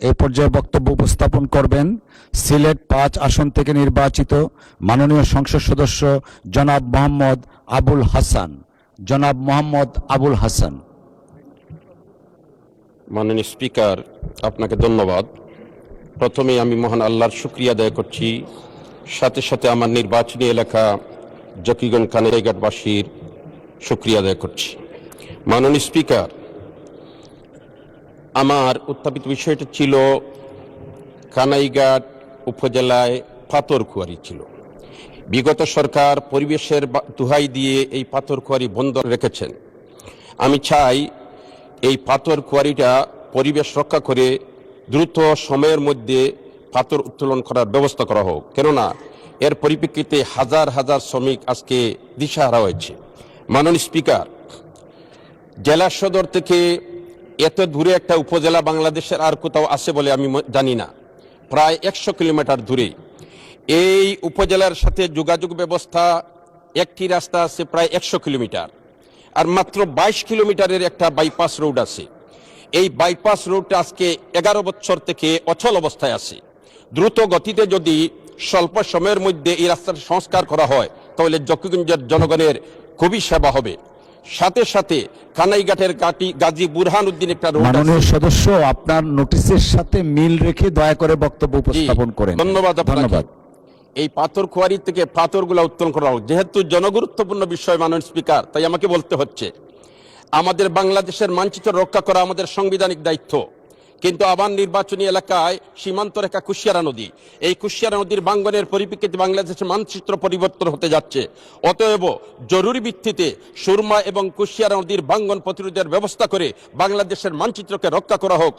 এই পর্যায়ে বক্তব্য উপস্থাপন করবেন সিলেট ৫ আসন থেকে নির্বাচিত মাননীয় সংসদ সদস্য জনাব মোহাম্মদ আবুল হাসান। জনাব মোহাম্মদ আবুল হাসান। মাননীয় স্পিকার, আপনাকে ধন্যবাদ। প্রথমে আমি মহান আল্লাহর শুকরিয়া আদায় করছি, সাথে সাথে আমার নির্বাচনী এলাকা জকিগঞ্জ কানাইঘাটবাসীর শুকরিয়া আদায় করছি। মাননীয় স্পিকার, আমার উত্থাপিত বিষয়টা ছিল কানাইঘাট উপজেলায় পাথরকুয়ারি ছিল। বিগত সরকার পরিবেশের দোহাই দিয়ে এই পাথরকুয়ারি বন্ধ রেখেছেন। আমি চাই এই পাথরকুয়ারিটা পরিবেশ রক্ষা করে দ্রুত সময়ের মধ্যে পাথর উত্তোলন করার ব্যবস্থা করা হোক, কেননা এর পরিপ্রেক্ষিতে হাজার হাজার শ্রমিক আজকে দিশাহারা হয়েছে। মাননীয় স্পিকার, জেলা সদর থেকে এত দূরে একটা উপজেলা বাংলাদেশের আর কোথাও আছে বলে আমি জানি না। প্রায় ১০০ কিলোমিটার দূরে এই উপজেলার সাথে যোগাযোগ ব্যবস্থা, একটি রাস্তা আছে প্রায় ১০০ কিলোমিটার, আর মাত্র ২২ কিলোমিটারের একটা বাইপাস রোড আছে। এই বাইপাস রোডটা আজকে ১১ বছর থেকে অচল অবস্থায় আছে। দ্রুত গতিতে যদি স্বল্প সময়ের মধ্যে এই রাস্তার সংস্কার করা হয় তাহলে জকিগঞ্জের জনগণের খুবই সেবা হবে। সাথে সাথে কানাইঘাটের গাজী বুরহান উদ্দিন একটা রোড। মাননীয় সদস্য, আপনার নোটিশের সাথে মিল রেখে দয়া করে বক্তব্য উপস্থাপন করেন। ধন্যবাদ। ধন্যবাদ। এই পাথর খোয়ারি থেকে পাথরগুলো উত্তোলন করা হোক, যেহেতু জনগুরুত্বপূর্ণ বিষয় মাননীয় স্পিকার, তাই আমাকে বলতে হচ্ছে। আমাদের বাংলাদেশের মানচিত্র রক্ষা করা আমাদের সাংবিধানিক দায়িত্ব, কিন্তু আবার নির্বাচনী এলাকায় সীমান্ত রেখা কুশিয়ারা নদী, এই কুশিয়ারা নদীর বাঙ্গনের পরিপ্রেক্ষিতে বাংলাদেশের মানচিত্র পরিবর্তন হতে যাচ্ছে। অতএব জরুরি ভিত্তিতে সুরমা এবং কুশিয়ারা নদীর বাঙ্গন প্রতিরোধের ব্যবস্থা করে বাংলাদেশের মানচিত্রকে রক্ষা করা হোক।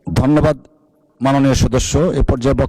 ধন্যবাদ মাননীয় সদস্য। এ পর্যায়ে